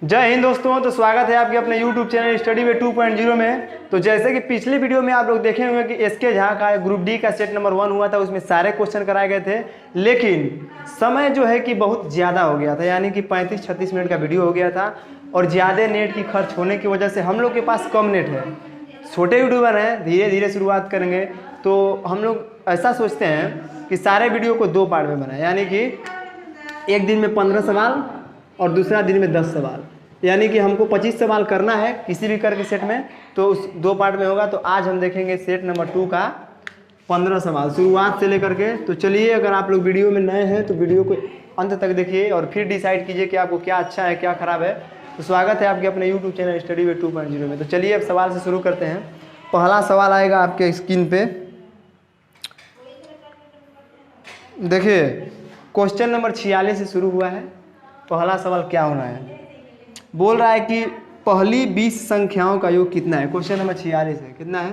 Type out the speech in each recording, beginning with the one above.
जय हिंद दोस्तों। तो स्वागत है आपके अपने YouTube चैनल स्टडी वे 2.0 में। तो जैसे कि पिछली वीडियो में आप लोग देखे होंगे कि एसके झा का ग्रुप डी का सेट नंबर 1 हुआ था, उसमें सारे क्वेश्चन कराए गए थे, लेकिन समय जो है कि बहुत ज़्यादा हो गया था, यानी कि 35-36 मिनट का वीडियो हो गया था और ज़्यादा नेट की खर्च होने की वजह से हम लोग के पास कम नेट है, छोटे यूट्यूबर हैं, धीरे धीरे शुरुआत करेंगे। तो हम लोग ऐसा सोचते हैं कि सारे वीडियो को 2 पार्ट में बनाए, यानी कि एक दिन में 15 सवाल और दूसरा दिन में 10 सवाल, यानी कि हमको 25 सवाल करना है किसी भी करके सेट में, तो उस 2 पार्ट में होगा। तो आज हम देखेंगे सेट नंबर 2 का 15 सवाल शुरुआत से लेकर के। तो चलिए, अगर आप लोग वीडियो में नए हैं तो वीडियो को अंत तक देखिए और फिर डिसाइड कीजिए कि आपको क्या अच्छा है क्या खराब है। तो स्वागत है आपके अपने यूट्यूब चैनल स्टडी वे 2.0 में। तो चलिए अब सवाल से शुरू करते हैं। पहला सवाल आएगा आपके स्क्रीन पे, देखिए क्वेश्चन नंबर 46 से शुरू हुआ है। पहला सवाल क्या होना है, बोल रहा है कि पहली 20 संख्याओं का योग कितना है। क्वेश्चन नंबर 46 है, कितना है,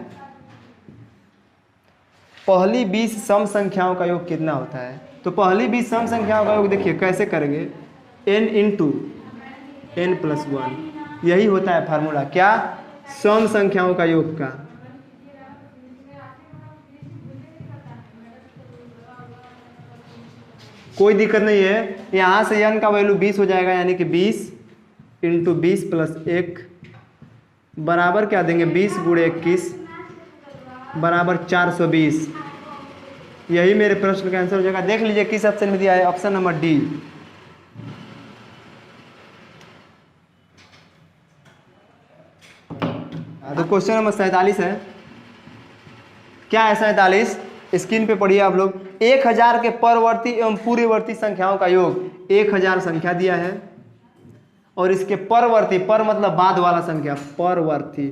पहली 20 सम संख्याओं का योग कितना होता है। तो पहली 20 सम संख्याओं का योग देखिए कैसे करेंगे, n इंटू n+1, यही होता है फार्मूला, क्या, सम संख्याओं का योग का। कोई दिक्कत नहीं है, यहाँ से n का वैल्यू 20 हो जाएगा, यानी कि 20 इंटू 20 प्लस 1 बराबर क्या देंगे, 20 गुणे 21 बराबर 420। यही मेरे प्रश्न का आंसर हो जाएगा। देख लीजिए किस ऑप्शन में दिया है, ऑप्शन नंबर डी। तो क्वेश्चन नंबर 47 है, क्या है 47, स्क्रीन पे पढ़िए आप लोग। 1000 के परवर्ती एवं पूर्ववर्ती संख्याओं का योग, 1000 संख्या दिया है और इसके परवर्ती, पर मतलब बाद वाला संख्या, परवर्ती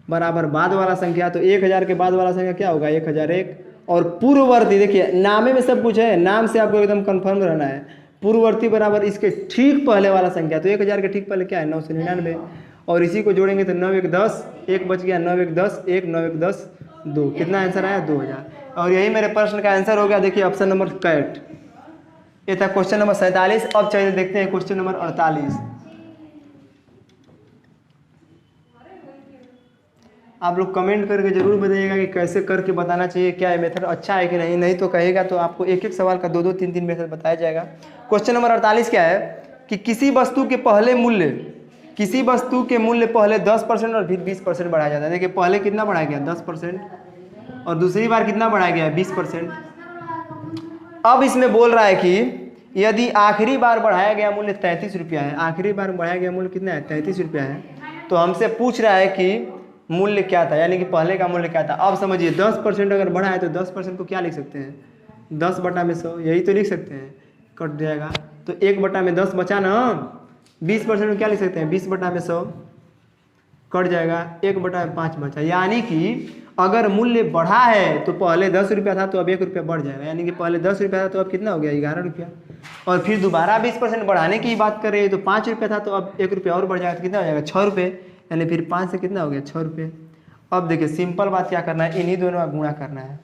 बराबर बाद वाला संख्या। तो 1000 के बाद वाला संख्या क्या होगा, 1001, और पूर्ववर्ती, देखिए नामे में सब कुछ है, नाम से आपको एकदम कंफर्म रहना है। पूर्ववर्ती बराबर इसके ठीक पहले वाला संख्या, तो 1000 के ठीक पहले क्या है, 999, और इसी को जोड़ेंगे तो 9 1 10, 1 बच गया, 9 1 10, 1 9 1 10 2, कितना आंसर आया, 2000। और यही मेरे प्रश्न का आंसर हो गया। देखिए ऑप्शन नंबर कैट, ये था क्वेश्चन नंबर 47। अब चलिए देखते हैं क्वेश्चन नंबर 48। आप लोग कमेंट करके जरूर बताइएगा कि कैसे करके बताना चाहिए, क्या ये मेथड अच्छा है कि नहीं, नहीं तो कहेगा तो आपको एक एक सवाल का 2-2 3-3 मेथड बताया जाएगा। क्वेश्चन नंबर 48 क्या है कि किसी वस्तु के पहले मूल्य, किसी वस्तु के मूल्य पहले 10% और फिर 20% बढ़ाया जाता है। देखिए पहले कितना बढ़ाया गया, 10%, और दूसरी बार कितना बढ़ाया गया, 20%। अब इसमें बोल रहा है कि यदि आखिरी बार बढ़ाया गया मूल्य 33 रुपया है, आखिरी बार बढ़ाया गया मूल्य कितना है, 33 रुपया है, तो हमसे पूछ रहा है कि मूल्य क्या था, यानी कि पहले का मूल्य क्या था। अब समझिए 10% अगर बढ़ा है तो 10% को क्या लिख सकते हैं, 10/100, यही तो लिख सकते हैं, कट जाएगा तो 1/10 बचा ना। 20% को क्या लिख सकते हैं, 20/100 कट जाएगा, 1/5 बचा। यानी कि अगर मूल्य बढ़ा है तो पहले 10 रुपया था तो अब 1 रुपया बढ़ जाएगा, यानी कि पहले 10 रुपया था तो अब कितना हो गया, 11 रुपया। और फिर दोबारा 20% बढ़ाने की बात कर रहे हैं तो 5 रुपया था तो अब 1 रुपया और बढ़ जाएगा, तो कितना हो जाएगा, 6 रुपये, यानी फिर 5 से कितना हो गया, 6 रुपये। अब देखिए सिंपल बात क्या करना है, इन्हीं दोनों का गुणा करना है।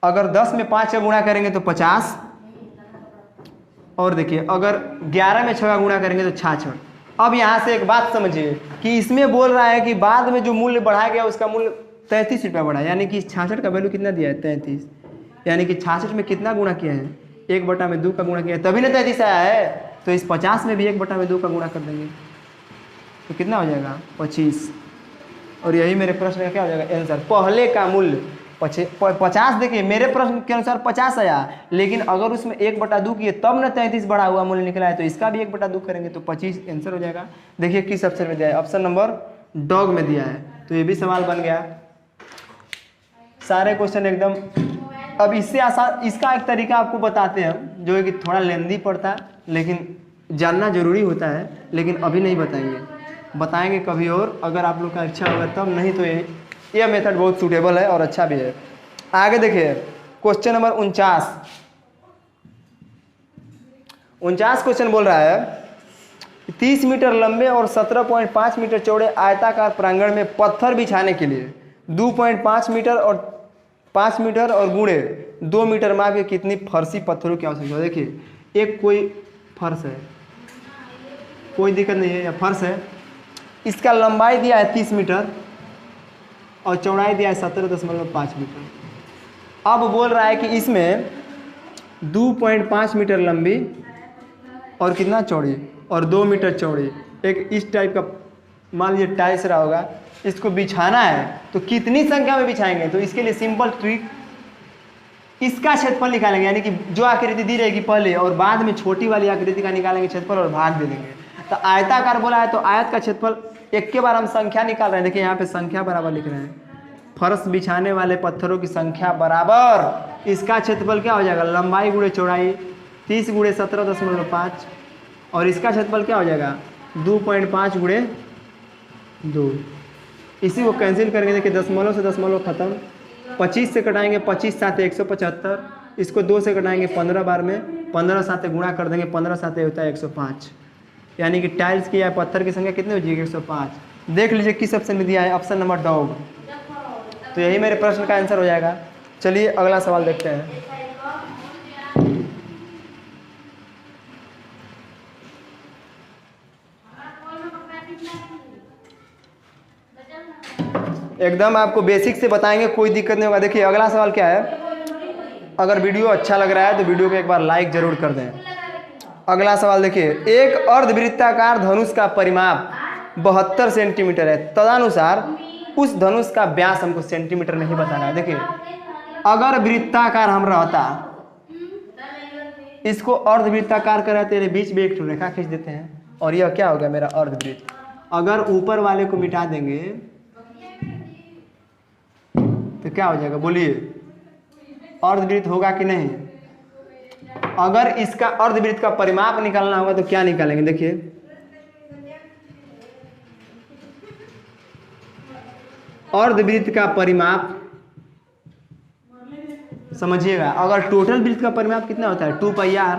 अगर 10 में 5 का गुणा करेंगे तो 50, और देखिए अगर 11 में 6 का गुणा करेंगे तो 66। अब यहाँ से एक बात समझिए कि इसमें बोल रहा है कि बाद में जो मूल्य बढ़ाया गया उसका मूल्य 33 रुपया बढ़ा, यानी कि 66 का वैल्यू कितना दिया है, 33, यानी कि 66 में कितना गुणा किया है, 1/2 का गुणा किया है, तभी ना 33 आया है। तो इस 50 में भी 1/2 का गुणा कर देंगे तो कितना हो जाएगा, 25। और यही मेरे प्रश्न का क्या हो जाएगा आंसर, पहले का मूल्य 50। देखिए मेरे प्रश्न के अनुसार 50 आया, लेकिन अगर उसमें 1/2 किए तब ना 33 बढ़ा हुआ मूल्य निकला है, तो इसका भी 1/2 करेंगे तो 25 आंसर हो जाएगा। देखिए किस ऑप्शन में दिया है, ऑप्शन नंबर डॉग में दिया है, तो ये भी सवाल बन गया। सारे क्वेश्चन एकदम। अब इससे आसान, इसका एक तरीका आपको बताते हैं जो है कि थोड़ा लेंदी पड़ता है, लेकिन जानना जरूरी होता है, लेकिन अभी नहीं बताएंगे कभी और, अगर आप लोग का अच्छा होगा तब, नहीं तो ये मेथड बहुत सूटेबल है और अच्छा भी है। आगे देखिए क्वेश्चन नंबर 49 क्वेश्चन बोल रहा है 30 मीटर लंबे और 17.5 मीटर चौड़े आयताकार प्रांगण में पत्थर बिछाने के लिए 2.5 मीटर और 5 मीटर और गुणे 2 मीटर माप के कितनी फर्शी पत्थरों की आवश्यकता है। देखिए एक कोई फर्श है, कोई दिक्कत नहीं है, यह फर्श है। इसका लंबाई दिया है 30 मीटर और चौड़ाई दिया है 17.5 मीटर। अब बोल रहा है कि इसमें 2.5 मीटर लंबी और कितना चौड़ी और 2 मीटर चौड़ी एक इस टाइप का मान लीजिए टाइल्स रहा होगा, इसको बिछाना है तो कितनी संख्या में बिछाएंगे। तो इसके लिए सिंपल ट्रिक, इसका क्षेत्रफल निकालेंगे, यानी कि जो आकृति दी रहेगी पहले और बाद में छोटी वाली आकृति का निकालेंगे क्षेत्रफल और भाग दे देंगे। तो आयताकार बोला है तो आयत का क्षेत्रफल एक के बार हम संख्या निकाल रहे हैं। देखिए यहाँ पे संख्या बराबर लिख रहे हैं, फर्श बिछाने वाले पत्थरों की संख्या बराबर इसका क्षेत्रफल क्या हो जाएगा, लंबाई गुणे चौड़ाई 30 गुणे 17.5 और इसका क्षेत्रफल क्या हो जाएगा 2.5 गुणे 2। इसी को कैंसिल करेंगे, देखिए दशमलव से दशमलव खत्म, 25 से कटाएंगे 25 सात 175, इसको 2 से कटाएंगे 15 बार में, 15 साथ गुणा कर देंगे, 15 साथ होता है 105, यानी कि टाइल्स की या पत्थर की संख्या कितनी हो जाएगी 105। देख लीजिए किस ऑप्शन में दिया है, ऑप्शन नंबर डॉग। तो यही मेरे प्रश्न का आंसर हो जाएगा। चलिए अगला सवाल देखते हैं। एकदम आपको बेसिक से बताएंगे, कोई दिक्कत नहीं होगा। देखिए अगला सवाल क्या है, अगर वीडियो अच्छा लग रहा है तो वीडियो को एक बार लाइक जरूर कर दें। अगला सवाल देखिए, एक अर्धवृत्ताकार धनुष का परिमाप 72 सेंटीमीटर है, तदनुसार उस धनुष का व्यास हमको सेंटीमीटर नहीं बताना है। देखिए अगर वृत्ताकार हम रहता, इसको अर्धवृत्ताकार कराते बीच में एक रेखा खींच देते हैं और यह क्या हो गया मेरा अर्धवृत्त। अगर ऊपर वाले को मिटा देंगे तो क्या हो जाएगा, बोलिए अर्धवृत्त होगा कि नहीं। अगर इसका अर्धवृत्त का परिमाप निकालना होगा तो क्या निकालेंगे, देखिए अर्धवृत्त का परिमाप समझिएगा, अगर टोटल वृत्त का परिमाप कितना होता है 2πr,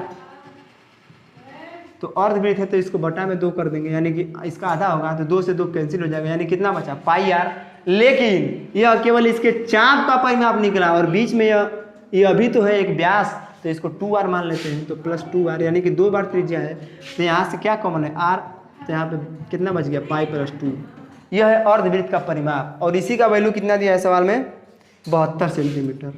तो अर्धवृत्त है तो इसको बटा में 2 कर देंगे, यानी कि इसका आधा होगा तो 2 से 2 कैंसिल हो जाएगा, यानी कितना बचा πr। लेकिन यह केवल इसके चाप का परिमाप निकला और बीच में यह भी तो है एक व्यास, तो इसको 2r मान लेते हैं, तो +2r यानी कि 2 बार त्रिज्या है, तो यहाँ से क्या कॉमन है r, तो यहाँ पे कितना बच गया π+2। यह है अर्धवृत्त का परिमाप और इसी का वैल्यू कितना दिया है सवाल में 72 सेंटीमीटर।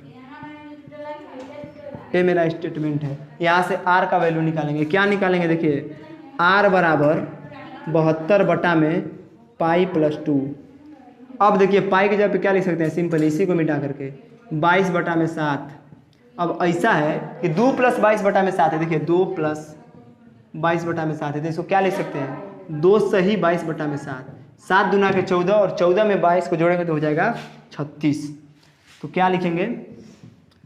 ये मेरा स्टेटमेंट है। यहाँ से r का वैल्यू निकालेंगे, क्या निकालेंगे, देखिए r बराबर 72 बटा में π+2। अब देखिए पाई के जगह पे क्या लिख सकते हैं, सिंपल इसी को मिटा करके 22 बटा में 7। अब ऐसा है कि 2 + 22 बटा में 7 है, देखिए 2 + 22 बटा में 7 है, तो इसको क्या लिख सकते हैं 2 सही 22 बटा में 7, 7 दूना के 14 और 14 में 22 को जोड़ेंगे तो हो जाएगा 36। तो क्या लिखेंगे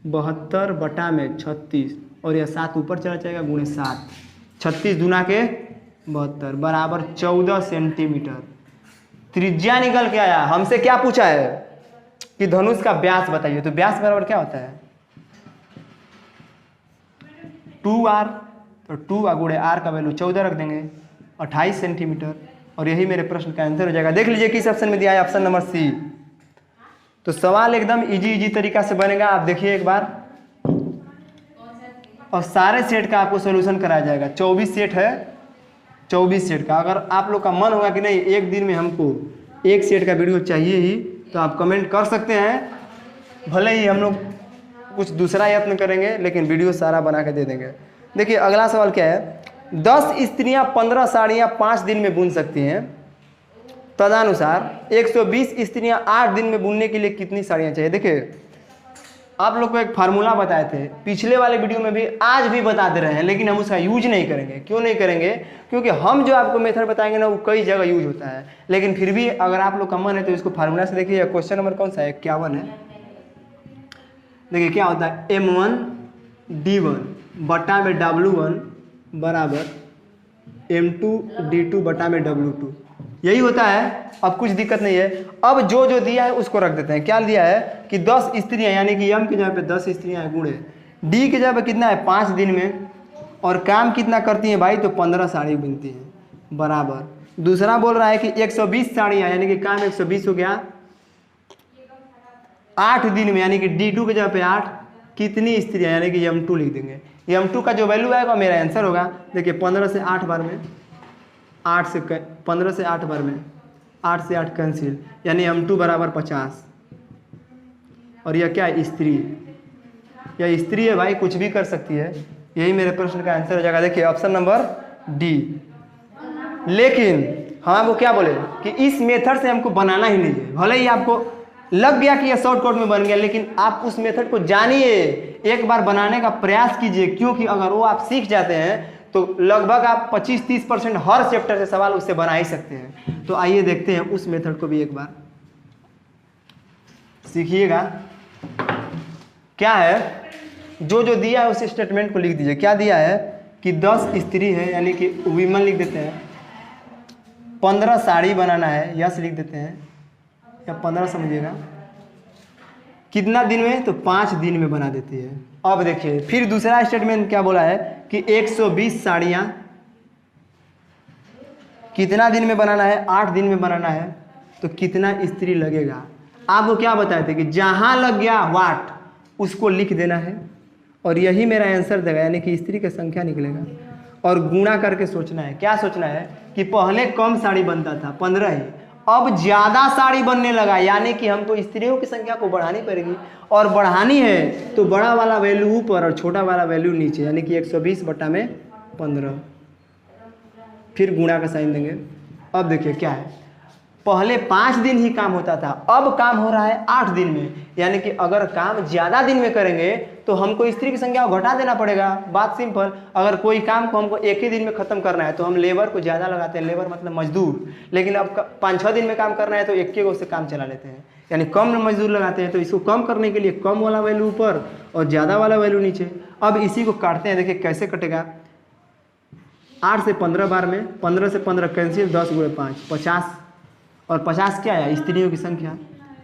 72 बटा में 36 और यह 7 ऊपर चला जाएगा गुणे 7, 36 दूना के 72 बराबर 14 सेंटीमीटर। त्रिज्या निकल के आया। हमसे क्या पूछा है कि धनुष का व्यास बताइए, तो व्यास बराबर क्या होता है 2r, तो 2 गुणे r का वैल्यू 14 रख देंगे 28 सेंटीमीटर और यही मेरे प्रश्न का आंसर हो जाएगा। देख लीजिए किस ऑप्शन में दिया है, ऑप्शन नंबर सी। तो सवाल एकदम इजी तरीका से बनेगा, आप देखिए एक बार, और सारे सेट का आपको सॉल्यूशन कराया जाएगा। 24 सेट है, 24 सेट का। अगर आप लोग का मन होगा कि नहीं एक दिन में हमको एक सेट का वीडियो चाहिए ही, तो आप कमेंट कर सकते हैं, भले ही हम लोग कुछ दूसरा यत्न करेंगे लेकिन वीडियो सारा बना के दे देंगे। देखिए अगला सवाल क्या है, 10 स्त्रियां 15 साड़ियां 5 दिन में बुन सकती हैं, तदनुसार 120 स्त्रियां 8 दिन में बुनने के लिए कितनी साड़ियां चाहिए। देखिए आप लोग को एक फार्मूला बताए थे पिछले वाले वीडियो में भी, आज भी बता दे रहे हैं, लेकिन हम उसका यूज नहीं करेंगे। क्यों नहीं करेंगे, क्योंकि हम जो आपको मेथड बताएंगे ना वो कई जगह यूज होता है, लेकिन फिर भी अगर आप लोग का मन है तो इसको फार्मूला से देखिए। क्वेश्चन नंबर कौन सा है 51 है। देखिए क्या होता है m1d1 बटा में w1 बराबर m2d2 बटा में w2, यही होता है। अब कुछ दिक्कत नहीं है। अब जो दिया है उसको रख देते हैं। क्या दिया है कि 10 स्त्रियां, यानी कि m की जगह पे 10 स्त्रियां हैं गुणे d की जगह पे कितना है 5 दिन में, और काम कितना करती हैं भाई, तो 15 साड़ी बुनती हैं बराबर। दूसरा बोल रहा है कि 120 साड़ियाँ, यानी कि काम 120 हो गया 8 दिन में, यानी कि d2 की जगह पे 8 कितनी स्त्रियां, यानी कि m2 लिख देंगे। m2 का जो वैल्यू आएगा मेरा आंसर होगा। देखिए 15 से 8 बार में 15 से 8 बार में 8 से 8 कैंसिल, यानी m2 बराबर 50। और यह क्या है, स्त्री। यह स्त्री है भाई, कुछ भी कर सकती है। यही मेरे प्रश्न का आंसर हो जाएगा। देखिए ऑप्शन नंबर डी। लेकिन हम आपको क्या बोले कि इस मेथड से हमको बनाना ही नहीं है। भले ही आपको लग गया कि यह शॉर्टकट में बन गया, लेकिन आप उस मेथड को जानिए, एक बार बनाने का प्रयास कीजिए, क्योंकि अगर वो आप सीख जाते हैं तो लगभग आप 25-30% हर चैप्टर से सवाल उससे बना ही सकते हैं। तो आइए देखते हैं उस मेथड को भी एक बार सीखिएगा। क्या है, जो जो दिया है उस स्टेटमेंट को लिख दीजिए। क्या दिया है कि 10 स्त्री है, यानी कि वीमन लिख देते हैं। 15 साड़ी बनाना है, यस लिख देते हैं, या 15 समझिएगा। कितना दिन में, तो 5 दिन में बना देती है। अब देखिए फिर दूसरा स्टेटमेंट क्या बोला है कि 120 साड़ियाँ कितना दिन में बनाना है, 8 दिन में बनाना है। तो कितना स्त्री लगेगा। आपको क्या बताए थे कि जहाँ लग गया वाट उसको लिख देना है, और यही मेरा आंसर देगा, यानी कि स्त्री की संख्या निकलेगा। और गुणा करके सोचना है। क्या सोचना है कि पहले कम साड़ी बनता था 15 ही, अब ज़्यादा साड़ी बनने लगा, यानी कि हमको स्त्रियों की संख्या को बढ़ानी पड़ेगी। और बढ़ानी है तो बड़ा वाला वैल्यू ऊपर और छोटा वाला वैल्यू नीचे, यानी कि 120/15। फिर गुणा का साइन देंगे। अब देखिए क्या है, पहले 5 दिन ही काम होता था, अब काम हो रहा है 8 दिन में, यानी कि अगर काम ज़्यादा दिन में करेंगे तो हमको स्त्री की संख्या को घटा देना पड़ेगा। बात सिंपल। अगर कोई काम को हमको एक ही दिन में ख़त्म करना है तो हम लेबर को ज़्यादा लगाते हैं, लेबर मतलब मजदूर। लेकिन अब 5-6 दिन में काम करना है तो एक गो से काम चला लेते हैं, यानी कम मजदूर लगाते हैं। तो इसको कम करने के लिए कम वाला वैल्यू ऊपर और ज़्यादा वाला वैल्यू नीचे। अब इसी को काटते हैं। देखिए कैसे कटेगा। 8 से 15 बार में 15 से 15 कैंसिल, 10 × 5 50, और 50 क्या है, स्त्रियों की संख्या।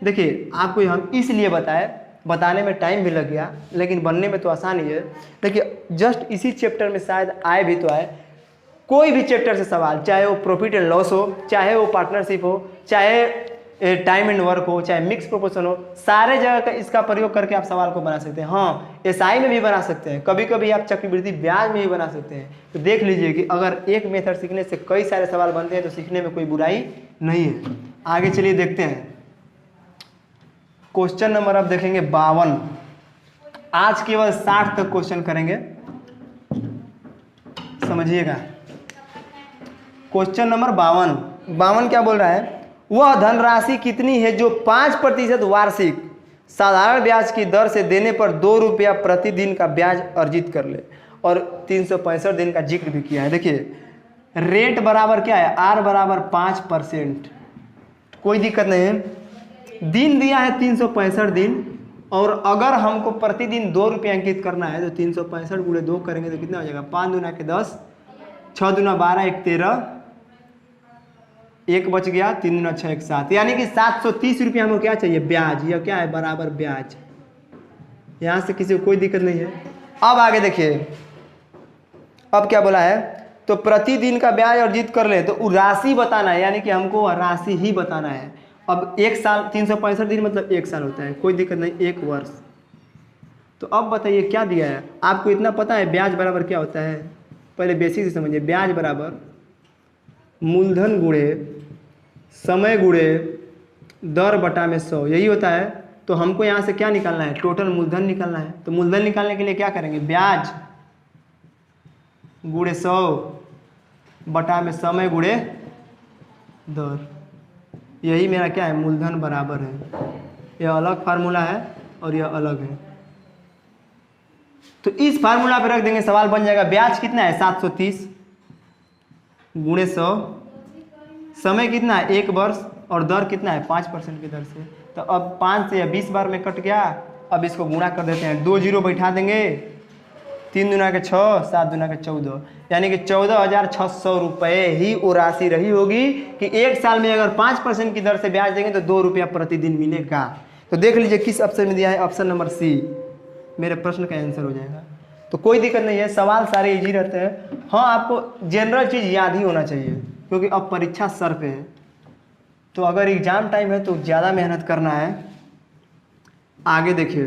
देखिए आपको हम इसलिए बताने में टाइम भी लग गया, लेकिन बनने में तो आसान ही है। देखिए जस्ट इसी चैप्टर में शायद आए भी तो आए, कोई भी चैप्टर से सवाल, चाहे वो प्रॉफिट एंड लॉस हो, चाहे वो पार्टनरशिप हो, चाहे टाइम एंड वर्क हो, चाहे मिक्स प्रोपोर्शन हो, सारे जगह का इसका प्रयोग करके आप सवाल को बना सकते हैं। हाँ, एसआई में भी बना सकते हैं, कभी कभी आप चक्रवृद्धि ब्याज में भी बना सकते हैं। तो देख लीजिए कि अगर एक मेथड सीखने से कई सारे सवाल बनते हैं तो सीखने में कोई बुराई नहीं है। आगे चलिए देखते हैं क्वेश्चन नंबर, अब देखेंगे 52। आज केवल 60 तक क्वेश्चन करेंगे, समझिएगा। क्वेश्चन नंबर 52 क्या बोल रहा है, वह धनराशि कितनी है जो 5% वार्षिक साधारण ब्याज की दर से देने पर 2 रुपया प्रतिदिन का ब्याज अर्जित कर ले। और 365 दिन का जिक्र भी किया है। देखिए रेट बराबर क्या है, आर बराबर 5%, कोई दिक्कत नहीं है। दिन दिया है 365 दिन, और अगर हमको प्रतिदिन 2 रुपया अंकित करना है तो 365 × 2 करेंगे तो कितना हो जाएगा, 5 दूना के 10, 6 दूना 12, 1 13, 1 बच गया, 3 दूना 6, 1 7, यानी कि 730 रुपया हमको क्या चाहिए, ब्याज। यह क्या है, बराबर ब्याज। यहाँ से किसी को कोई दिक्कत नहीं है। अब आगे देखिए, अब क्या बोला है, तो प्रतिदिन का ब्याज अर्जित कर ले तो राशि बताना है, यानी कि हमको राशि ही बताना है। अब 1 साल, 365 दिन मतलब 1 साल होता है, कोई दिक्कत नहीं, 1 वर्ष। तो अब बताइए क्या दिया है आपको, इतना पता है ब्याज बराबर क्या होता है। पहले बेसिक से समझिए, ब्याज बराबर मूलधन गुणे समय गुणे दर बटा में 100, यही होता है। तो हमको यहाँ से क्या निकालना है, टोटल मूलधन निकालना है। तो मूलधन निकालने के लिए क्या करेंगे, ब्याज गुणे 100 बटा में समय गुणे दर, यही मेरा क्या है, मूलधन बराबर है। यह अलग फार्मूला है और यह अलग है। तो इस फार्मूला पे रख देंगे, सवाल बन जाएगा। ब्याज कितना है, 730 गुणे 100, समय कितना है, 1 वर्ष, और दर कितना है, 5% की दर से। तो अब 5 से 20 बार में कट गया। अब इसको गुणा कर देते हैं, 2 जीरो बैठा देंगे, 3 दूना के 6, 7 दूना के 14, यानी कि 14,600 रुपये ही वो राशि रही होगी कि 1 साल में अगर 5% की दर से ब्याज देंगे तो 2 रुपया प्रतिदिन मिलेगा। तो देख लीजिए किस ऑप्शन में दिया है, ऑप्शन नंबर सी मेरे प्रश्न का आंसर हो जाएगा। तो कोई दिक्कत नहीं है, सवाल सारे इजी रहते हैं। हाँ, आपको जनरल चीज़ याद ही होना चाहिए, क्योंकि अब परीक्षा सर पे है। तो अगर एग्जाम टाइम है तो ज़्यादा मेहनत करना है। आगे देखिए,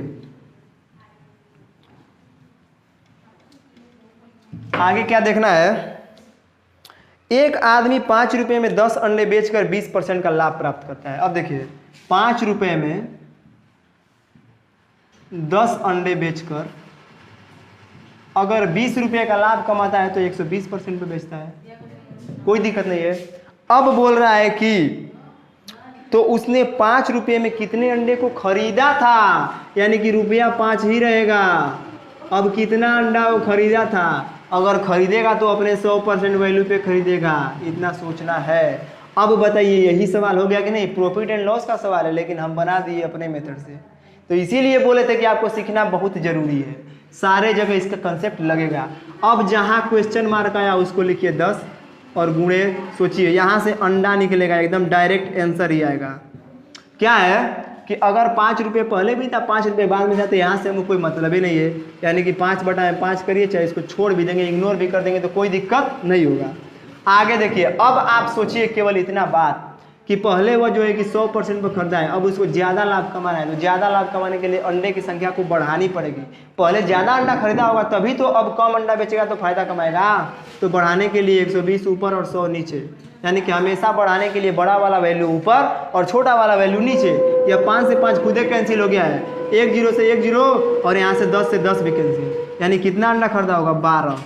आगे क्या देखना है, एक आदमी 5 रुपये में 10 अंडे बेचकर 20% का लाभ प्राप्त करता है। अब देखिए 5 रुपये में 10 अंडे बेचकर अगर 20 रुपये का लाभ कमाता है तो 120% पे बेचता है, कोई दिक्कत नहीं है। अब बोल रहा है कि तो उसने 5 रुपये में कितने अंडे को खरीदा था, यानी कि रुपया 5 ही रहेगा। अब कितना अंडा वो खरीदा था, अगर खरीदेगा तो अपने 100% वैल्यू पे खरीदेगा, इतना सोचना है। अब बताइए यही सवाल हो गया कि नहीं, प्रॉफिट एंड लॉस का सवाल है, लेकिन हम बना दिए अपने मेथड से। तो इसीलिए बोले थे कि आपको सीखना बहुत जरूरी है, सारे जगह इसका कंसेप्ट लगेगा। अब जहाँ क्वेश्चन मार्क आया उसको लिखिए 10 और गुणे, सोचिए यहाँ से अंडा निकलेगा, एकदम डायरेक्ट आंसर ही आएगा। क्या है कि अगर 5 रुपये पहले भी था 5 रुपये बाद में था तो यहाँ से हमको कोई मतलब ही नहीं है, यानी कि 5/5 करिए, चाहे इसको छोड़ भी देंगे, इग्नोर भी कर देंगे तो कोई दिक्कत नहीं होगा। आगे देखिए, अब आप सोचिए केवल इतना बात कि पहले वो जो है कि 100% पर खरीदा है, अब उसको ज़्यादा लाभ कमाना है, तो ज़्यादा लाभ कमाने के लिए अंडे की संख्या को बढ़ानी पड़ेगी। पहले ज़्यादा अंडा खरीदा होगा तभी तो अब कम अंडा बेचेगा तो फायदा कमाएगा। तो बढ़ाने के लिए 120 ऊपर और 100 नीचे, यानी कि हमेशा बढ़ाने के लिए बड़ा वाला वैल्यू ऊपर और छोटा वाला वैल्यू नीचे। या 5 से 5 खुदे कैंसिल हो गया है, 1 0 से 1 0 और यहाँ से 10 से 10 भी कैंसिल, यानी कितना अंडा खरीदा होगा 12।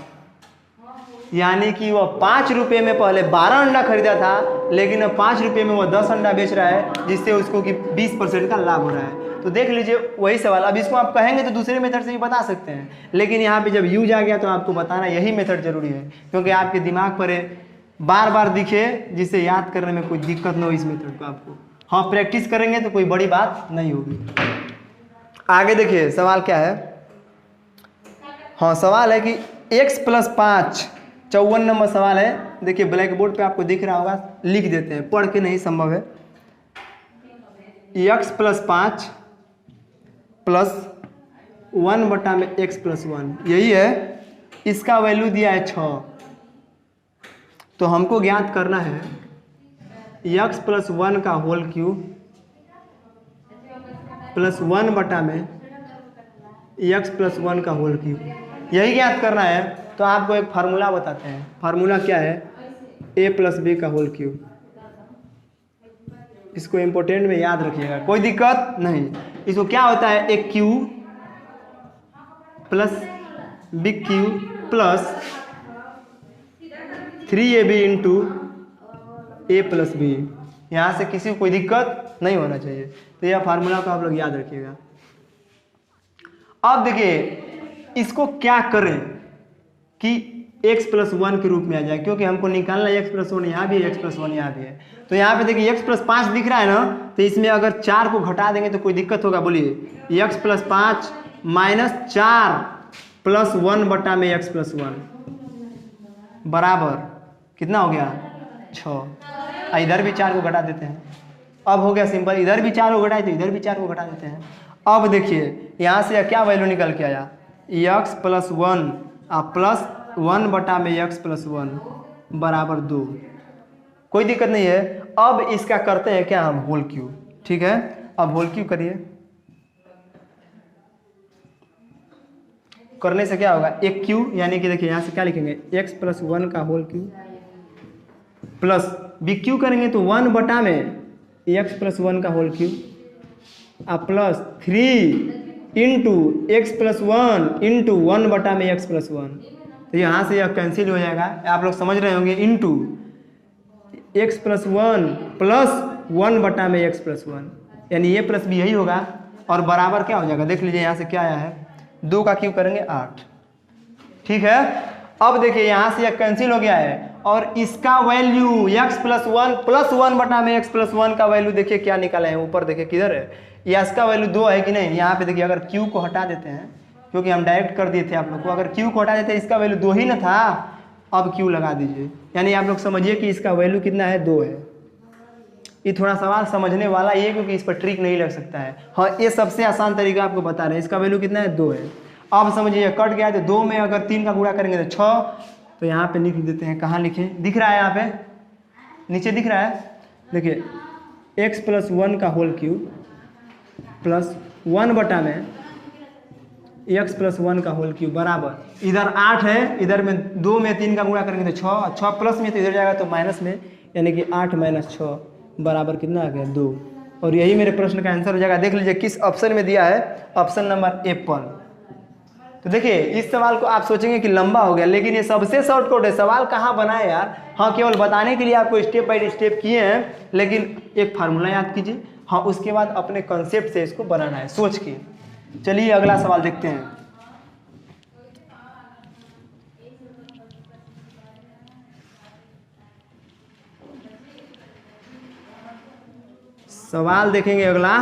यानी कि वह 5 रुपये में पहले 12 अंडा खरीदा था, लेकिन अब 5 रुपये में वह 10 अंडा बेच रहा है, जिससे उसको कि 20% का लाभ हो रहा है। तो देख लीजिए वही सवाल। अब इसको आप कहेंगे तो दूसरे मेथड से भी बता सकते हैं, लेकिन यहाँ पे जब यूज आ गया तो आपको बताना यही मेथड जरूरी है, क्योंकि आपके दिमाग पर बार बार दिखे, जिससे याद करने में कोई दिक्कत न हो इस मेथड को आपको। हाँ, प्रैक्टिस करेंगे तो कोई बड़ी बात नहीं होगी। आगे देखिए सवाल क्या है। हाँ, सवाल है कि x + 5, 54 नंबर सवाल है। देखिए ब्लैक बोर्ड पे आपको दिख रहा होगा, लिख देते हैं, पढ़ के नहीं संभव है। x + 5 + 1/x + 1, यही है। इसका वैल्यू दिया है 6, तो हमको ज्ञात करना है x + 1 का होल क्यूब + 1/x + 1 का होल क्यूब, यही ज्ञात करना है। तो आपको एक फार्मूला बताते हैं। फार्मूला क्या है, a + b का होल क्यूब। इसको इम्पोर्टेंट में याद रखिएगा, कोई दिक्कत नहीं। इसको क्या होता है, a cube + b cube + 3ab × a + b। यहाँ से किसी को कोई दिक्कत नहीं होना चाहिए, तो यह फार्मूला को आप लोग याद रखिएगा। अब देखिए इसको क्या करें कि x + 1 के रूप में आ जाए, क्योंकि हमको निकालना है x + 1 यहाँ भी है, x + 1 यहाँ भी है। तो यहाँ पे देखिए x + 5 दिख रहा है ना, तो इसमें अगर 4 को घटा देंगे तो कोई दिक्कत होगा, बोलिए। x + 5 - 4 + 1/x + 1 बराबर कितना हो गया, 6। इधर भी 4 को घटा देते हैं, अब हो गया सिंपल। इधर भी 4 को घटाए तो इधर भी 4 को घटा देते हैं। अब देखिए यहाँ से क्या वैल्यू निकल के आया, x + 1 + 1/x + 1 बराबर 2, कोई दिक्कत नहीं है। अब इसका करते हैं क्या हम, होल क्यूब। ठीक है, अब होल क्यूब करिए। करने से क्या होगा, एक क्यूब, यानी कि देखिए यहाँ से क्या लिखेंगे, x + 1 का whole cube plus b cube करेंगे तो 1/x + 1 का whole cube plus 3 × x + 1 × 1/x + 1। तो यहाँ से यह कैंसिल हो जाएगा, आप लोग समझ रहे होंगे, इंटू x + 1 + 1/x + 1, यानी a + b यही होगा, और बराबर क्या हो जाएगा, देख लीजिए यहाँ से क्या आया है, 2 का क्यूब करेंगे 8। ठीक है, अब देखिए यहाँ से यह कैंसिल हो गया है, और इसका वैल्यू x + 1 + 1/x + 1 का वैल्यू देखिए क्या निकाले हैं, ऊपर देखिए किधर है, या इसका वैल्यू 2 है कि नहीं। यहाँ पे देखिए अगर q को हटा देते हैं, क्योंकि हम डायरेक्ट कर दिए थे आप लोग को, अगर q को हटा देते हैं इसका वैल्यू 2 ही ना था, अब q लगा दीजिए, यानी आप लोग समझिए कि इसका वैल्यू कितना है, 2 है। ये थोड़ा सवाल समझने वाला ये, क्योंकि इस पर ट्रिक नहीं लग सकता है। हाँ, ये सबसे आसान तरीका आपको बता रहे हैं। इसका वैल्यू कितना है, 2 है। अब समझिए कट गया, तो 2 में अगर 3 का गुणा करेंगे तो 6, तो यहाँ पे लिख देते हैं, कहाँ लिखें, दिख रहा है यहाँ पे नीचे दिख रहा है, देखिए x + 1 का होल क्यूब + 1/, x प्लस 1 का होल क्यूब बराबर, इधर 8 है, इधर में 2 में 3 का गुणा करेंगे तो 6, 6 प्लस में तो इधर जाएगा तो माइनस में, यानी कि 8 माइनस 6 बराबर कितना आ गया 2। और यही मेरे प्रश्न का आंसर हो जाएगा। देख लीजिए किस ऑप्शन में दिया है, ऑप्शन नंबर एप्पल। तो देखिए इस सवाल को आप सोचेंगे कि लंबा हो गया, लेकिन ये सबसे शॉर्टकट है। सवाल कहाँ बनाए यार, हाँ केवल बताने के लिए आपको स्टेप बाय स्टेप किए हैं, लेकिन एक फार्मूला याद कीजिए, हाँ उसके बाद अपने कॉन्सेप्ट से इसको बनाना है सोच के। चलिए अगला सवाल देखते हैं। सवाल देखेंगे अगला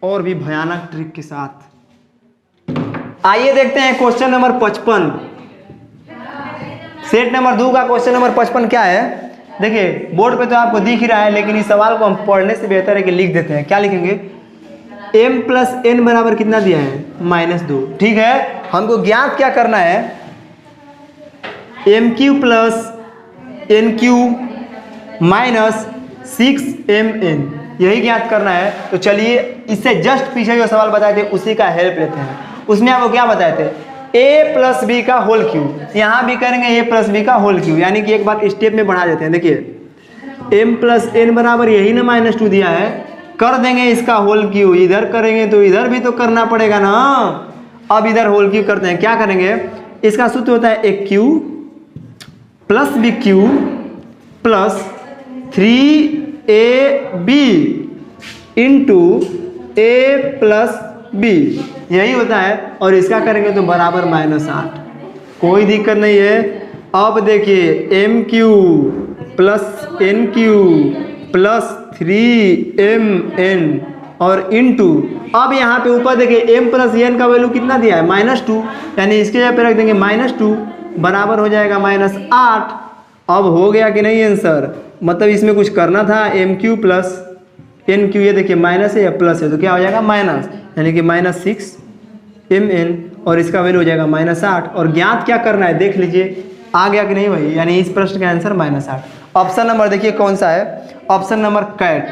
और भी भयानक ट्रिक के साथ। आइए देखते हैं क्वेश्चन नंबर 55, सेट नंबर 2 का क्वेश्चन नंबर 55 क्या है। देखिए बोर्ड पे तो आपको दिख ही रहा है, लेकिन इस सवाल को हम पढ़ने से बेहतर है कि लिख देते हैं। क्या लिखेंगे, m प्लस n बराबर कितना दिया है -2। ठीक है, हमको ज्ञात क्या करना है, m³ plus n³ minus 6mn, यही ज्ञात करना है। तो चलिए इससे जस्ट पीछे जो सवाल बताए थे उसी का हेल्प लेते हैं। उसमें आपको क्या बताए थे, a प्लस बी का होल क्यूब, यहाँ भी करेंगे a प्लस बी का होल क्यूब, यानी कि एक बार स्टेप में बढ़ा देते हैं। देखिए m प्लस n बराबर यही ना -2 दिया है, कर देंगे इसका होल क्यूब, इधर करेंगे तो इधर भी तो करना पड़ेगा ना। अब इधर होल क्यूब करते हैं, क्या करेंगे, इसका सूत्र होता है a³ plus b³ plus 3ab into a plus b, यही होता है। और इसका करेंगे तो बराबर -8, कोई दिक्कत नहीं है। अब देखिए m³ plus n³ plus 3mn और इंटू, अब यहाँ पे ऊपर देखिए m प्लस n का वैल्यू कितना दिया है -2, यानी इसके जगह पे रख देंगे -2 बराबर हो जाएगा -8। अब हो गया कि नहीं आंसर, मतलब इसमें कुछ करना था, m³ प्लस n³, ये देखिए माइनस है या प्लस है तो क्या हो जाएगा माइनस, यानी कि -6mn और इसका वैल्यू हो जाएगा -8। और ज्ञात क्या करना है देख लीजिए, आ गया कि नहीं भाई, यानी इस प्रश्न का आंसर -8। ऑप्शन नंबर देखिए कौन सा है, ऑप्शन नंबर कैट।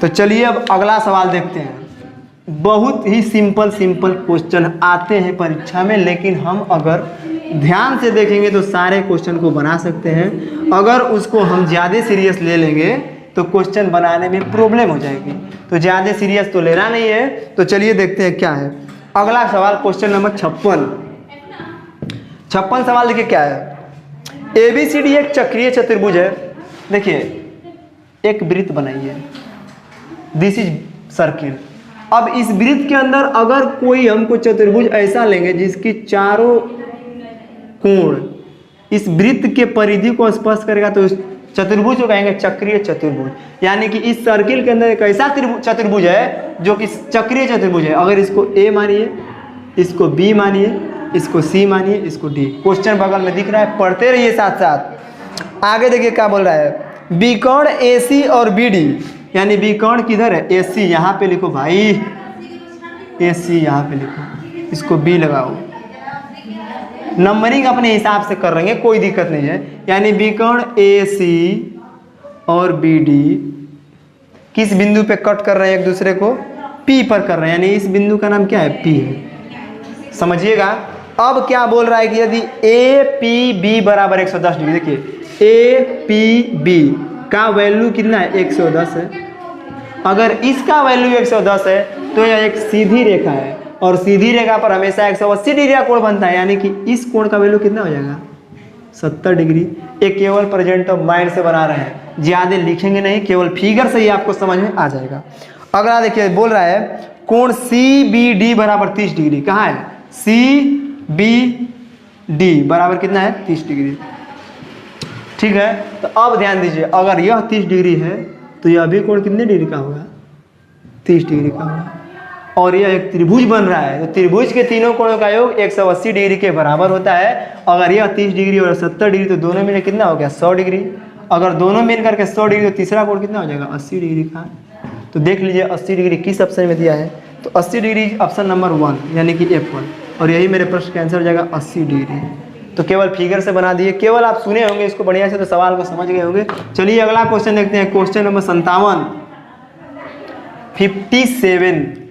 तो चलिए अब अगला सवाल देखते हैं। बहुत ही सिंपल क्वेश्चन आते हैं परीक्षा में, लेकिन हम अगर ध्यान से देखेंगे तो सारे क्वेश्चन को बना सकते हैं। अगर उसको हम ज़्यादा सीरियस ले लेंगे तो क्वेश्चन बनाने में प्रॉब्लम हो जाएगी, तो ज़्यादा सीरियस तो लेना नहीं है। तो चलिए देखते हैं क्या है अगला सवाल, क्वेश्चन नंबर 56 सवाल देखिए क्या है। ABCD एक चक्रीय चतुर्भुज है। देखिए एक वृत्त बनाइए, दिस इज सर्किल। अब इस वृत्त के अंदर अगर कोई हमको चतुर्भुज ऐसा लेंगे जिसकी चारों कोण इस वृत्त के परिधि को स्पर्श करेगा तो इस चतुर्भुज को कहेंगे चक्रीय चतुर्भुज। यानी कि इस सर्किल के अंदर एक ऐसा चतुर्भुज है जो कि चक्रीय चतुर्भुज है। अगर इसको A मानिए, इसको B मानिए, इसको C मानिए, इसको D। क्वेश्चन बगल में दिख रहा है, पढ़ते रहिए साथ साथ। आगे देखिए क्या बोल रहा है, विकर्ण AC और BD, यानी विकर्ण किधर है AC, यहाँ पे लिखो भाई AC, यहाँ पे लिखो, इसको B लगाओ। नंबरिंग अपने हिसाब से कर रहे हैं, कोई दिक्कत नहीं है। यानी विकर्ण AC और BD किस बिंदु पे कट कर रहे हैं एक दूसरे को, P पर कर रहे हैं, यानी इस बिंदु का नाम क्या है P है, समझिएगा। अब क्या बोल रहा है कि यदि APB बराबर 110 डिग्री, देखिए APB का वैल्यू कितना है 110 है। अगर इसका वैल्यू 110 है तो यह एक सीधी रेखा है, और सीधी रेखा पर हमेशा 180 डिग्री का कोण बनता है, यानी कि इस कोण का वैल्यू कितना हो जाएगा 70 डिग्री। एक केवल प्रेजेंट ऑफ माइंड से बना रहे हैं, ज़्यादा लिखेंगे नहीं, केवल फिगर से ही आपको समझ में आ जाएगा। अगला देखिए बोल रहा है कोण CBD बराबर 30 डिग्री। कहाँ है CBD बराबर कितना है 30 डिग्री। ठीक है, तो अब ध्यान दीजिए, अगर यह 30 डिग्री है तो यह भी कोण कितने डिग्री का होगा 30 डिग्री का होगा। और यह एक त्रिभुज बन रहा है, तो त्रिभुज के तीनों कोणों का योग 180 डिग्री के बराबर होता है। अगर यह 30 डिग्री और 70 डिग्री तो दोनों मिलकर कितना हो गया 100 डिग्री। अगर दोनों मिल करके 100 डिग्री तो तीसरा कोण कितना हो जाएगा 80 डिग्री का। तो देख लीजिए 80 डिग्री किस ऑप्शन में दिया है, तो 80 डिग्री ऑप्शन नंबर 1 यानी कि F1, और यही मेरे प्रश्न का आंसर हो जाएगा 80 डिग्री। तो केवल फिगर से बना दिए, केवल आप सुने होंगे इसको बढ़िया से तो सवाल को समझ गए होंगे। चलिए अगला क्वेश्चन देखते हैं, क्वेश्चन नंबर 57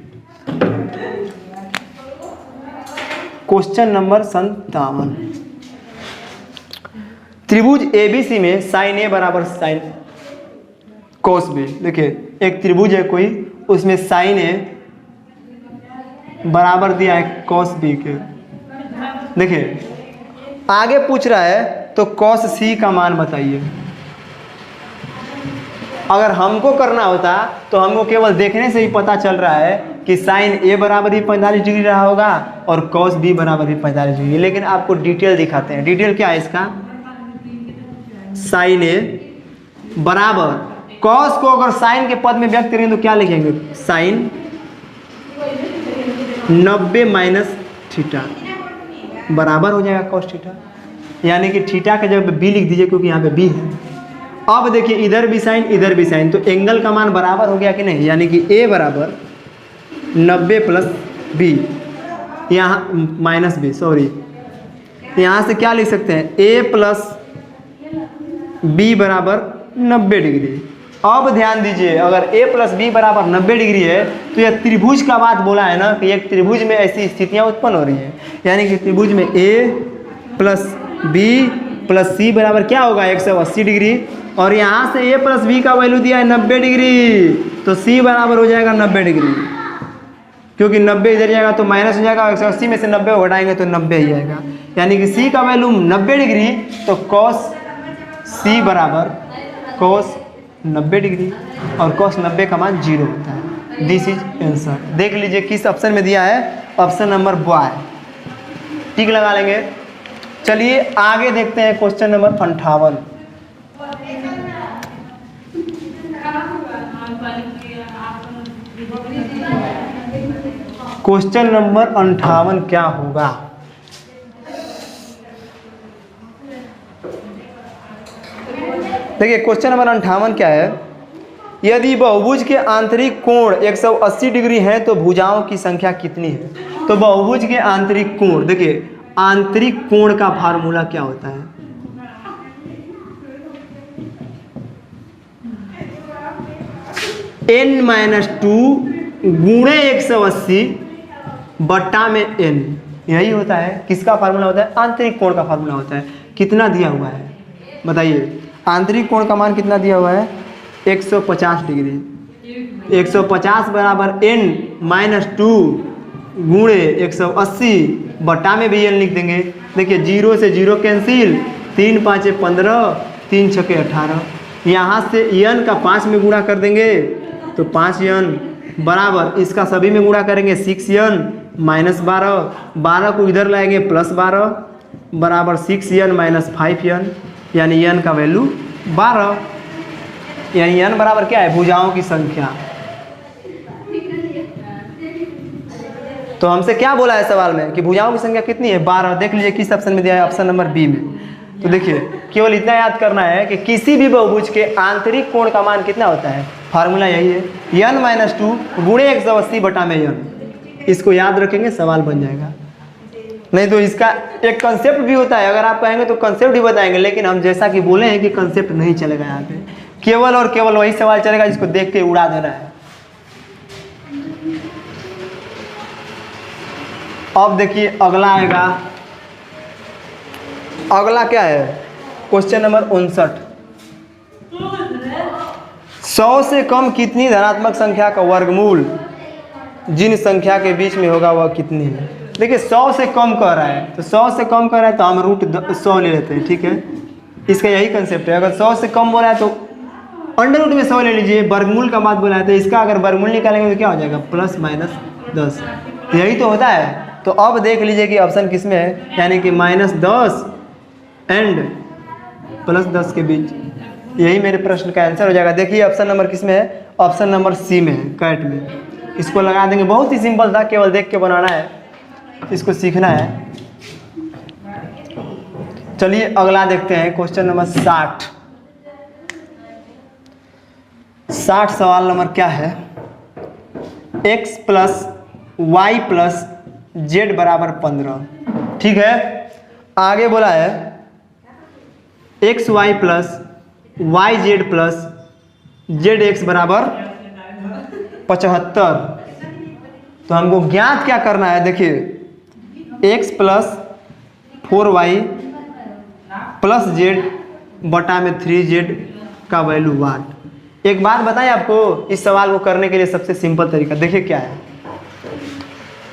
क्वेश्चन नंबर 57, त्रिभुज एबीसी में साइन ए बराबर साइन कोस बी। देखिए एक त्रिभुज है कोई, उसमें साइन ए बराबर दिया है कॉस बी के। देखिए आगे पूछ रहा है तो कॉस सी का मान बताइए। अगर हमको करना होता तो हमको केवल देखने से ही पता चल रहा है कि साइन ए बराबर ही 45 डिग्री रहा होगा और कॉस बी बराबर ही 45 डिग्री, लेकिन आपको डिटेल दिखाते हैं। डिटेल क्या है इसका? साइन ए बराबर कॉस को अगर साइन के पद में व्यक्त करेंगे तो क्या लिखेंगे? साइन 90 माइनस थीटा बराबर हो जाएगा कॉस थीटा, यानी कि थीटा के जगह बी लिख दीजिए क्योंकि यहाँ पे बी है। अब देखिए इधर भी साइन इधर भी साइन, तो एंगल का मान बराबर हो गया कि नहीं? यानी कि ए बराबर 90 प्लस बी, यहाँ माइनस बी, सॉरी, यहाँ से क्या लिख सकते हैं? ए प्लस बी बराबर 90 डिग्री। अब ध्यान दीजिए, अगर a प्लस बी बराबर 90 डिग्री है तो यह त्रिभुज का बात बोला है ना कि एक त्रिभुज में ऐसी स्थितियां उत्पन्न हो रही हैं, यानी कि त्रिभुज में a प्लस बी प्लस सी बराबर क्या होगा? 180 डिग्री, और यहाँ से a प्लस बी का वैल्यू दिया है 90 डिग्री, तो c बराबर हो जाएगा 90 डिग्री, क्योंकि 90 इधर जाएगा तो माइनस हो जाएगा, 180 में से 90 घटाएंगे तो 90 ही आएगा, यानी कि c का वैल्यू 90 डिग्री, तो कॉस c बराबर कॉस 90 डिग्री, और कॉस 90 का मान 0 होता है। This is answer. देख लीजिए किस ऑप्शन में दिया है, ऑप्शन नंबर बॉय, ठीक लगा लेंगे। चलिए आगे देखते हैं क्वेश्चन नंबर 58। क्वेश्चन नंबर 58 क्या होगा? देखिए क्वेश्चन नंबर 58 क्या है? यदि बहुभुज के आंतरिक कोण 180 डिग्री है तो भुजाओं की संख्या कितनी है? तो बहुभुज के आंतरिक कोण, देखिए आंतरिक कोण का फार्मूला क्या होता है? n-2 गुणे 180 बट्टा में n, यही होता है। किसका फार्मूला होता है? आंतरिक कोण का फार्मूला होता है। कितना दिया हुआ है बताइए? आंतरिक कोण का मान कितना दिया हुआ है? 150 डिग्री। 150 बराबर n-2 गुणे 180 बटा में भी n लिख देंगे। देखिए 0 से 0 कैंसिल, 3 5 15, 3 6 18, यहाँ से n का 5 में गुणा कर देंगे तो 5n बराबर इसका सभी में गुणा करेंगे 6n माइनस 12, 12 को इधर लाएंगे प्लस 12 बराबर 6n माइनस 5n, यानी n का वैल्यू 12, यानी n बराबर क्या है? भुजाओं की संख्या। तो हमसे क्या बोला है सवाल में कि भुजाओं की संख्या कितनी है? 12। देख लीजिए किस ऑप्शन में दिया है, ऑप्शन नंबर बी में। तो देखिए केवल इतना याद करना है कि किसी भी बहुभुज के आंतरिक कोण का मान कितना होता है? फार्मूला यही है, n-2 गुणे 180 बटा में n। इसको याद रखेंगे, सवाल बन जाएगा। नहीं तो इसका एक कंसेप्ट भी होता है, अगर आप कहेंगे तो कंसेप्ट भी बताएंगे, लेकिन हम जैसा कि बोले हैं कि कंसेप्ट नहीं चलेगा यहाँ पे, केवल और केवल वही सवाल चलेगा जिसको देख के उड़ा देना है। अब देखिए अगला आएगा, अगला क्या है? Question number 59। 100 से कम कितनी धनात्मक संख्या का वर्गमूल जिन संख्या के बीच में होगा वह कितनी है? देखिए 100 से कम कह रहा है, तो 100 से कम कह रहा है तो हम रूट 100 ले लेते हैं, ठीक है। इसका यही कंसेप्ट है। अगर 100 से कम बोला है तो अंडर रूट में 100 ले लीजिए। वर्गमूल का बात बोला है तो इसका अगर वर्गमूल निकालेंगे तो क्या हो जाएगा? प्लस माइनस 10, यही तो होता है। तो अब देख लीजिए कि ऑप्शन किस में है, यानी कि -10 एंड +10 के बीच, यही मेरे प्रश्न का आंसर हो जाएगा। देखिए ऑप्शन नंबर किस में है? ऑप्शन नंबर सी में है, कैट में। इसको लगा देंगे, बहुत ही सिंपल था, केवल देख के बनाना है, इसको सीखना है। चलिए अगला देखते हैं, क्वेश्चन नंबर 60। 60 सवाल नंबर क्या है? x + y + z बराबर 15, ठीक है। आगे बोला है xy + yz + zx बराबर 75। तो हमको ज्ञात क्या करना है? देखिए x plus 4y plus Z बटा में 3z का वैल्यू वाट। एक बात बताएं आपको, इस सवाल को करने के लिए सबसे सिंपल तरीका देखिए क्या है।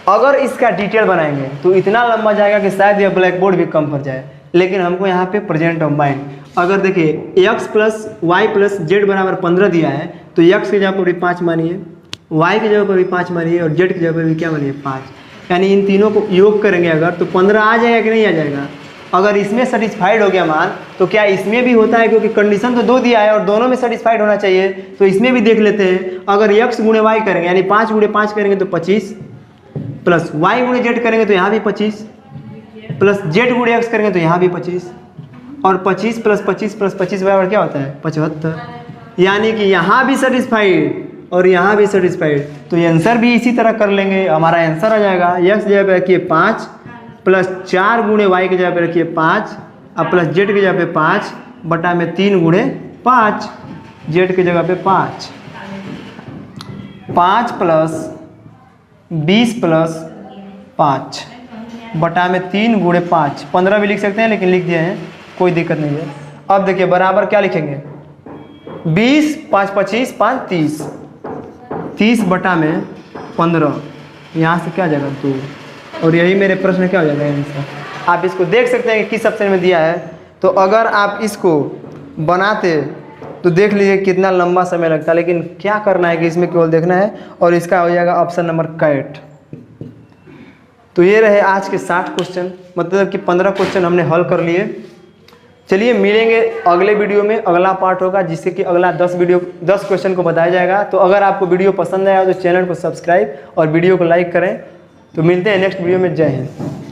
अगर इसका डिटेल बनाएंगे तो इतना लंबा जाएगा कि शायद यह ब्लैक बोर्ड भी कम पड़ जाए, लेकिन हमको यहाँ पे प्रेजेंट ऑफ माइंड, अगर देखिए x plus Y plus Z बराबर 15 दिया है तो x की जगह पर भी 5 मानिए, y की जगह पर भी 5 मानिए और z की जगह पर भी क्या मानिए 5, यानी इन तीनों को योग करेंगे अगर तो 15 आ जाएगा कि नहीं आ जाएगा। अगर इसमें सेटिस्फाइड हो गया मान तो क्या इसमें भी होता है, क्योंकि कंडीशन तो 2 दिया है और दोनों में सेटिस्फाइड होना चाहिए, तो इसमें भी देख लेते हैं। अगर x गुणे वाई करेंगे यानी 5 गुणे 5 करेंगे तो 25 प्लस y गुणे जेड करेंगे तो यहाँ भी 25 प्लस जेड गुणे x करेंगे तो यहाँ भी 25 और 25 प्लस 25 प्लस 25 बराबर क्या होता है 75, यानी कि यहाँ भी सेटिस्फाइड और यहाँ भी सेटिस्फाइड। तो ये आंसर भी इसी तरह कर लेंगे, हमारा आंसर आ जाएगा x जगह पे रखिए 5 प्लस 4 गुणे y की जगह पे रखिए 5 और प्लस जेड की जगह पे 5 बटा में 3 गुणे 5, जेड की जगह पे 5 प्लस 20 प्लस 5 बटा में 3 गुणे 5, 15 भी लिख सकते हैं लेकिन लिख दिए हैं, कोई दिक्कत नहीं है। अब देखिए बराबर क्या लिखेंगे 20 5 25 5 30, 30 बटा में 15, यहाँ से क्या जाएगा 2, और यही मेरे प्रश्न क्या हो जाएगा आंसर। आप इसको देख सकते हैं कि किस ऑप्शन में दिया है। तो अगर आप इसको बनाते तो देख लीजिए कितना लंबा समय लगता है, लेकिन क्या करना है कि इसमें केवल देखना है और इसका हो जाएगा ऑप्शन नंबर कैट। तो ये रहे आज के 60 क्वेश्चन, मतलब कि 15 क्वेश्चन हमने हल कर लिए। चलिए मिलेंगे अगले वीडियो में, अगला पार्ट होगा जिससे कि अगला 10 क्वेश्चन को बताया जाएगा। तो अगर आपको वीडियो पसंद आया तो चैनल को सब्सक्राइब और वीडियो को लाइक करें। तो मिलते हैं नेक्स्ट वीडियो में। जय हिंद।